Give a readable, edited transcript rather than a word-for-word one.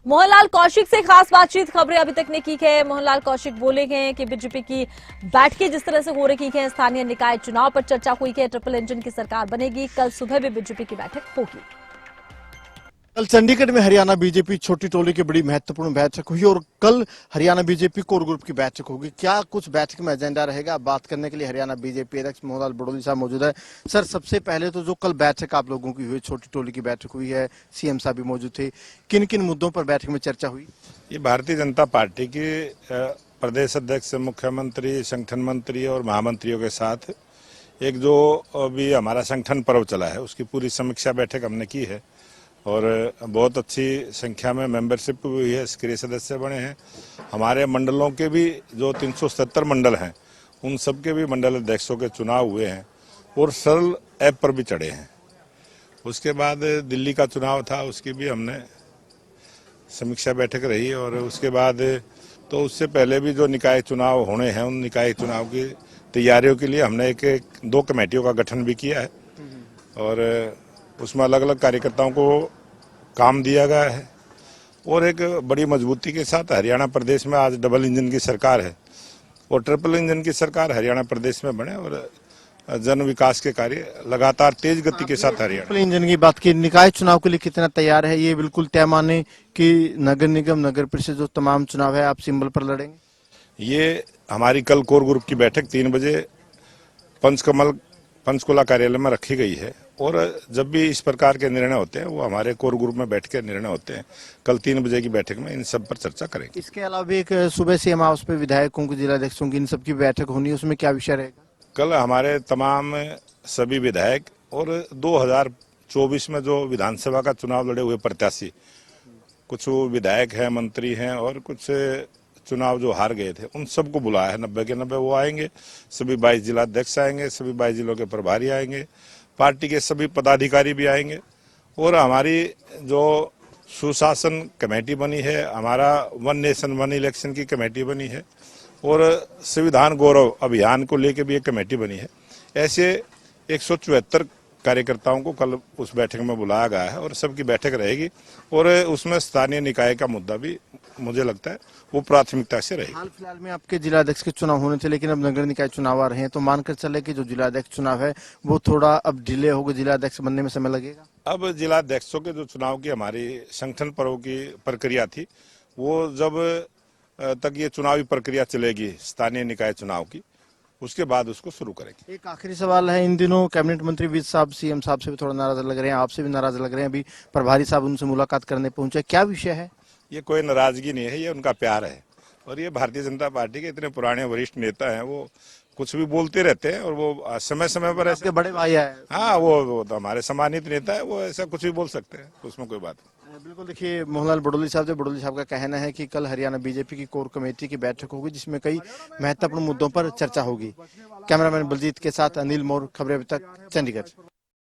मोहनलाल कौशिक से खास बातचीत खबरें अभी तक ने की है। मोहनलाल कौशिक बोले हैं कि बीजेपी की बैठकें जिस तरह से हो रही है, स्थानीय निकाय चुनाव पर चर्चा हुई है, ट्रिपल इंजन की सरकार बनेगी। कल सुबह भी बीजेपी की बैठक होगी। कल चंडीगढ़ में हरियाणा बीजेपी छोटी टोली की बड़ी महत्वपूर्ण बैठक हुई और कल हरियाणा बीजेपी कोर ग्रुप की बैठक होगी। क्या कुछ बैठक में एजेंडा रहेगा, बात करने के लिए हरियाणा बीजेपी अध्यक्ष मोहनलाल बड़ोली साहब मौजूद है। सर, सबसे पहले तो जो कल बैठक आप लोगों की हुई, छोटी टोली की बैठक हुई है, सीएम साहब भी मौजूद थे, किन किन मुद्दों पर बैठक में चर्चा हुई? ये भारतीय जनता पार्टी की प्रदेश अध्यक्ष, मुख्यमंत्री, संगठन मंत्री और महामंत्रियों के साथ एक जो अभी हमारा संगठन पर्व चला है उसकी पूरी समीक्षा बैठक हमने की है और बहुत अच्छी संख्या में मेंबरशिप हुई है, सक्रिय सदस्य बने हैं। हमारे मंडलों के भी जो 377 मंडल हैं उन सब के भी मंडल अध्यक्षों के चुनाव हुए हैं और सरल ऐप पर भी चढ़े हैं। उसके बाद दिल्ली का चुनाव था, उसकी भी हमने समीक्षा बैठक रही और उसके बाद तो उससे पहले भी जो निकाय चुनाव होने हैं उन निकाय चुनाव की तैयारियों के लिए हमने दो कमेटियों का गठन भी किया है और उसमें अलग अलग कार्यकर्ताओं को काम दिया गया है और एक बड़ी मजबूती के साथ हरियाणा प्रदेश में आज डबल इंजन की सरकार है और ट्रिपल इंजन की सरकार हरियाणा प्रदेश में बने और जन विकास के कार्य लगातार तेज गति के साथ हरियाणा। ट्रिपल इंजन की बात की, निकाय चुनाव के लिए कितना तैयार है? ये बिल्कुल तय माने कि नगर निगम, नगर परिषद जो तमाम चुनाव है आप सिंबल पर लड़ेंगे? ये हमारी कल कोर ग्रुप की बैठक 3 बजे पंचकुला कार्यालय में रखी गई है और जब भी इस प्रकार के निर्णय होते हैं वो हमारे कोर ग्रुप में बैठ के निर्णय होते हैं। कल 3 बजे की बैठक में इन सब पर चर्चा करेंगे। इसके अलावा भी एक सुबह सीएम हाउस पे विधायकों की, जिलाध्यक्षों की, इन सब की बैठक होनी है, उसमें क्या विषय रहेगा? कल हमारे तमाम सभी विधायक और 2024 में जो विधानसभा का चुनाव लड़े हुए प्रत्याशी, कुछ विधायक हैं, मंत्री हैं और कुछ चुनाव जो हार गए थे उन सबको बुलाया है। 90 के 90 वो आएंगे, सभी 22 जिलाध्यक्ष आएंगे, सभी 22 जिलों के प्रभारी आएंगे, पार्टी के सभी पदाधिकारी भी आएंगे और हमारी जो सुशासन कमेटी बनी है, हमारा वन नेशन वन इलेक्शन की कमेटी बनी है और संविधान गौरव अभियान को लेकर भी एक कमेटी बनी है। ऐसे 174 कार्यकर्ताओं को कल उस बैठक में बुलाया गया है और सबकी बैठक रहेगी और उसमें स्थानीय निकाय का मुद्दा भी मुझे लगता है वो प्राथमिकता से रहेगी। हाल फिलहाल में आपके जिलाध्यक्ष के चुनाव होने थे, लेकिन अब नगर निकाय चुनाव आ रहे हैं, तो मानकर चले कि जो जिलाध्यक्ष चुनाव है वो थोड़ा अब डिले होगा, जिलाध्यक्ष बनने में समय लगेगा? अब जिलाध्यक्षों के जो चुनाव की हमारी संगठन पर्व की प्रक्रिया थी, वो जब तक ये चुनावी प्रक्रिया चलेगी स्थानीय निकाय चुनाव की, उसके बाद उसको शुरू करेंगे। एक आखिरी सवाल है, इन दिनों कैबिनेट मंत्री विज साहब सीएम साहब से भी थोड़ा नाराज लग रहे हैं, आपसे भी नाराज लग रहे हैं, अभी प्रभारी साहब उनसे मुलाकात करने पहुंचे, क्या विषय है? ये कोई नाराजगी नहीं है, ये उनका प्यार है और ये भारतीय जनता पार्टी के इतने पुराने वरिष्ठ नेता हैं, वो कुछ भी बोलते रहते हैं और वो समय समय पर ऐसे बड़े भाई है। हाँ, वो तो हमारे सम्मानित नेता है, वो ऐसा कुछ भी बोल सकते हैं, उसमें कोई बात नहीं। बिल्कुल, देखिए मोहनलाल बड़ोली साहब का कहना है कि कल हरियाणा बीजेपी की कोर कमेटी की बैठक होगी जिसमें कई महत्वपूर्ण मुद्दों पर चर्चा होगी। कैमरामैन बलजीत के साथ अनिल मोर, खबरें अभी तक, चंडीगढ़।